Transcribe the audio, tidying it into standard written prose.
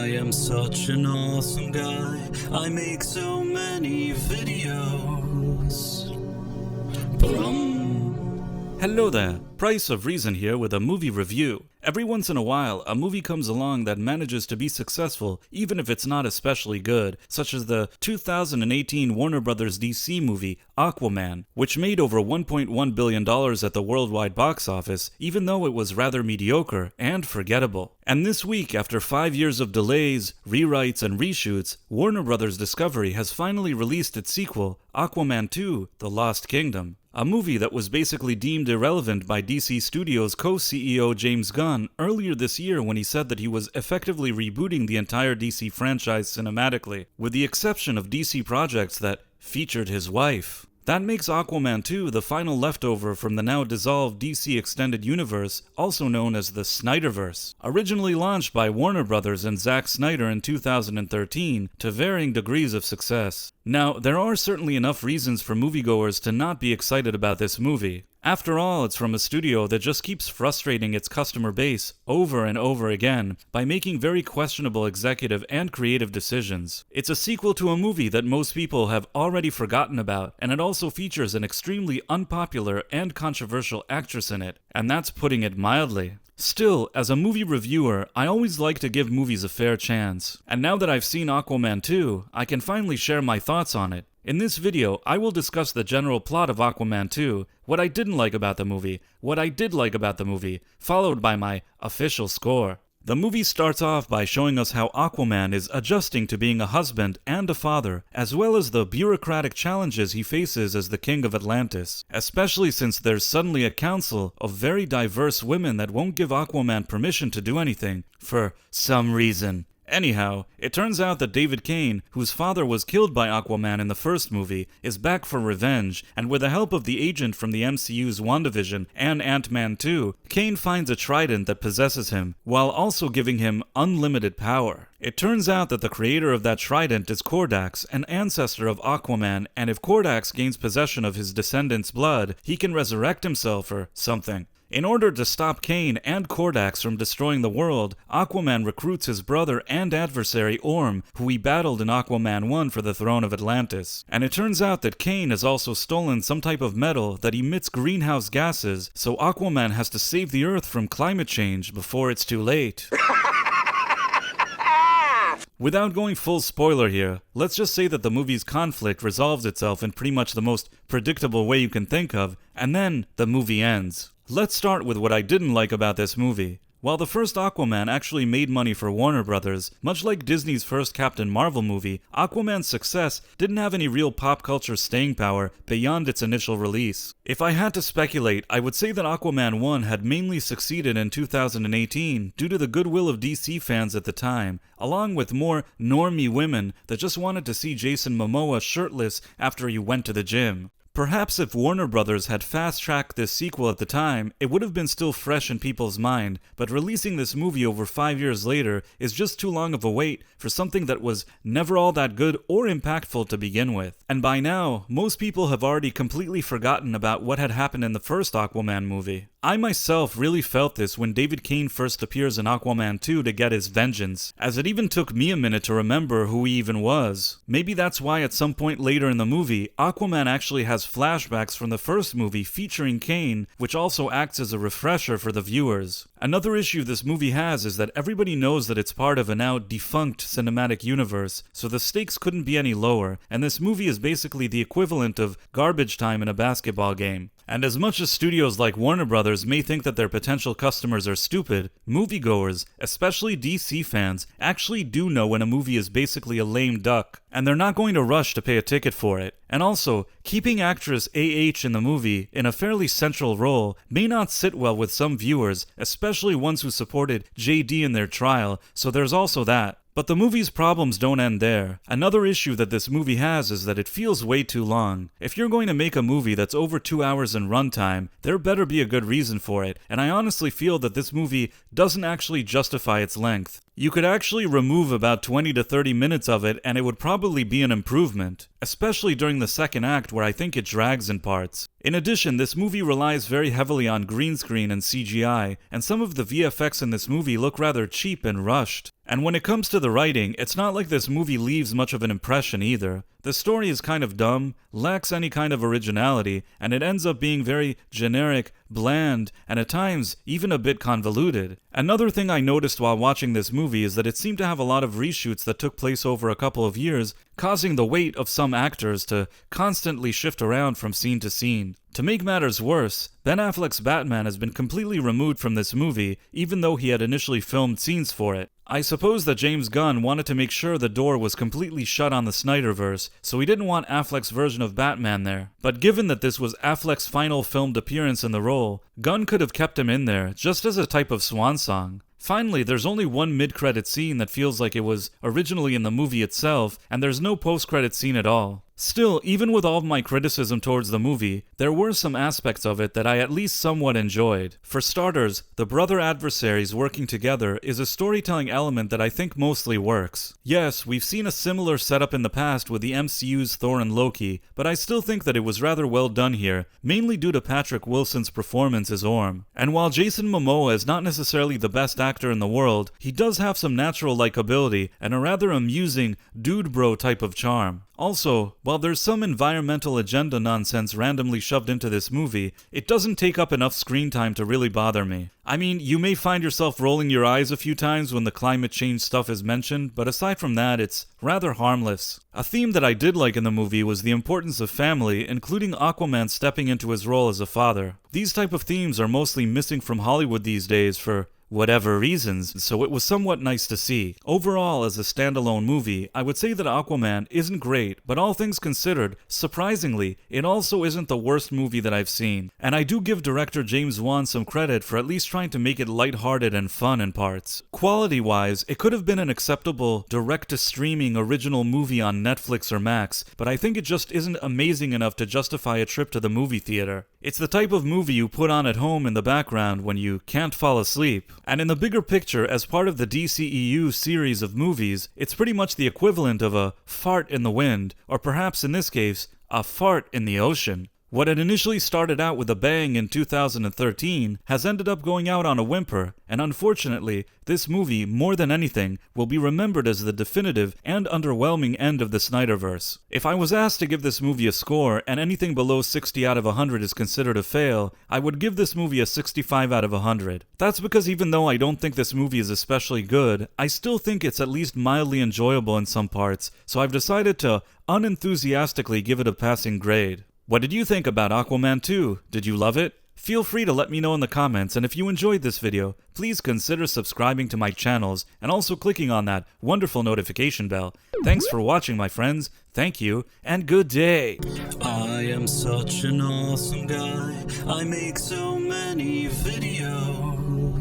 I am such an awesome guy. I make so many videos. Hello there, Price of Reason here with a movie review. Every once in a while, a movie comes along that manages to be successful even if it's not especially good, such as the 2018 Warner Bros. DC movie, Aquaman, which made over $1.1 billion at the worldwide box office, even though it was rather mediocre and forgettable. And this week, after 5 years of delays, rewrites, and reshoots, Warner Bros. Discovery has finally released its sequel, Aquaman 2, The Lost Kingdom. A movie that was basically deemed irrelevant by DC Studios co-CEO James Gunn earlier this year when he said that he was effectively rebooting the entire DC franchise cinematically, with the exception of DC projects that featured his wife. That makes Aquaman 2 the final leftover from the now dissolved DC Extended Universe, also known as the Snyderverse. Originally launched by Warner Bros. And Zack Snyder in 2013 to varying degrees of success. Now, there are certainly enough reasons for moviegoers to not be excited about this movie. After all, it's from a studio that just keeps frustrating its customer base over and over again by making very questionable executive and creative decisions. It's a sequel to a movie that most people have already forgotten about, and it also features an extremely unpopular and controversial actress in it, and that's putting it mildly. Still, as a movie reviewer, I always like to give movies a fair chance. And now that I've seen Aquaman 2, I can finally share my thoughts on it. In this video, I will discuss the general plot of Aquaman 2, what I didn't like about the movie, what I did like about the movie, followed by my official score. The movie starts off by showing us how Aquaman is adjusting to being a husband and a father, as well as the bureaucratic challenges he faces as the King of Atlantis, especially since there's suddenly a council of very diverse women that won't give Aquaman permission to do anything, for some reason. Anyhow, it turns out that David Kane, whose father was killed by Aquaman in the first movie, is back for revenge, and with the help of the agent from the MCU's WandaVision and Ant-Man 2, Kane finds a trident that possesses him, while also giving him unlimited power. It turns out that the creator of that trident is Kordax, an ancestor of Aquaman, and if Kordax gains possession of his descendant's blood, he can resurrect himself or something. In order to stop Kane and Kordax from destroying the world, Aquaman recruits his brother and adversary Orm, who he battled in Aquaman 1 for the throne of Atlantis. And it turns out that Kane has also stolen some type of metal that emits greenhouse gases, so Aquaman has to save the Earth from climate change before it's too late. Without going full spoiler here, let's just say that the movie's conflict resolves itself in pretty much the most predictable way you can think of, and then the movie ends. Let's start with what I didn't like about this movie. While the first Aquaman actually made money for Warner Bros., much like Disney's first Captain Marvel movie, Aquaman's success didn't have any real pop culture staying power beyond its initial release. If I had to speculate, I would say that Aquaman 1 had mainly succeeded in 2018 due to the goodwill of DC fans at the time, along with more normie women that just wanted to see Jason Momoa shirtless after he went to the gym. Perhaps if Warner Bros. Had fast-tracked this sequel at the time, it would have been still fresh in people's mind, but releasing this movie over 5 years later is just too long of a wait for something that was never all that good or impactful to begin with. And by now, most people have already completely forgotten about what had happened in the first Aquaman movie. I myself really felt this when David Kane first appears in Aquaman 2 to get his vengeance, as it even took me a minute to remember who he even was. Maybe that's why at some point later in the movie, Aquaman actually has flashbacks from the first movie featuring Kane, which also acts as a refresher for the viewers. Another issue this movie has is that everybody knows that it's part of a now defunct cinematic universe, so the stakes couldn't be any lower, and this movie is basically the equivalent of garbage time in a basketball game. And as much as studios like Warner Bros. May think that their potential customers are stupid, moviegoers, especially DC fans, actually do know when a movie is basically a lame duck, and they're not going to rush to pay a ticket for it. And also, keeping actress a.k.a. in the movie in a fairly central role may not sit well with some viewers, especially ones who supported JD in their trial, so there's also that. But the movie's problems don't end there. Another issue that this movie has is that it feels way too long. If you're going to make a movie that's over 2 hours in runtime, there better be a good reason for it, and I honestly feel that this movie doesn't actually justify its length. You could actually remove about 20 to 30 minutes of it and it would probably be an improvement, especially during the second act where I think it drags in parts. In addition, this movie relies very heavily on green screen and CGI, and some of the VFX in this movie look rather cheap and rushed. And when it comes to the writing, it's not like this movie leaves much of an impression either. The story is kind of dumb, lacks any kind of originality, and it ends up being very generic, bland, and at times even a bit convoluted. Another thing I noticed while watching this movie is that it seemed to have a lot of reshoots that took place over a couple of years, causing the weight of some actors to constantly shift around from scene to scene. To make matters worse, Ben Affleck's Batman has been completely removed from this movie, even though he had initially filmed scenes for it. I suppose that James Gunn wanted to make sure the door was completely shut on the Snyderverse, so he didn't want Affleck's version of Batman there. But given that this was Affleck's final filmed appearance in the role, Gunn could have kept him in there, just as a type of swan song. Finally, there's only one mid-credit scene that feels like it was originally in the movie itself, and there's no post-credit scene at all. Still, even with all of my criticism towards the movie, there were some aspects of it that I at least somewhat enjoyed. For starters, the brother adversaries working together is a storytelling element that I think mostly works. Yes, we've seen a similar setup in the past with the MCU's Thor and Loki, but I still think that it was rather well done here, mainly due to Patrick Wilson's performance as Orm. And while Jason Momoa is not necessarily the best actor in the world, he does have some natural likability and a rather amusing dude bro type of charm. Also, while there's some environmental agenda nonsense randomly shoved into this movie, it doesn't take up enough screen time to really bother me. I mean, you may find yourself rolling your eyes a few times when the climate change stuff is mentioned, but aside from that, it's rather harmless. A theme that I did like in the movie was the importance of family, including Aquaman stepping into his role as a father. These type of themes are mostly missing from Hollywood these days for whatever reasons, so it was somewhat nice to see. Overall, as a standalone movie, I would say that Aquaman isn't great, but all things considered, surprisingly, it also isn't the worst movie that I've seen. And I do give director James Wan some credit for at least trying to make it lighthearted and fun in parts. Quality-wise, it could have been an acceptable direct-to-streaming original movie on Netflix or Max, but I think it just isn't amazing enough to justify a trip to the movie theater. It's the type of movie you put on at home in the background when you can't fall asleep. And in the bigger picture, as part of the DCEU series of movies, it's pretty much the equivalent of a fart in the wind, or perhaps in this case, a fart in the ocean. What had initially started out with a bang in 2013 has ended up going out on a whimper, and unfortunately, this movie, more than anything, will be remembered as the definitive and underwhelming end of the Snyderverse. If I was asked to give this movie a score, and anything below 60 out of 100 is considered a fail, I would give this movie a 65 out of 100. That's because even though I don't think this movie is especially good, I still think it's at least mildly enjoyable in some parts, so I've decided to unenthusiastically give it a passing grade. What did you think about Aquaman 2? Did you love it? Feel free to let me know in the comments, and if you enjoyed this video, please consider subscribing to my channels and also clicking on that wonderful notification bell. Thanks for watching, my friends. Thank you, and good day. I am such an awesome guy. I make so many videos.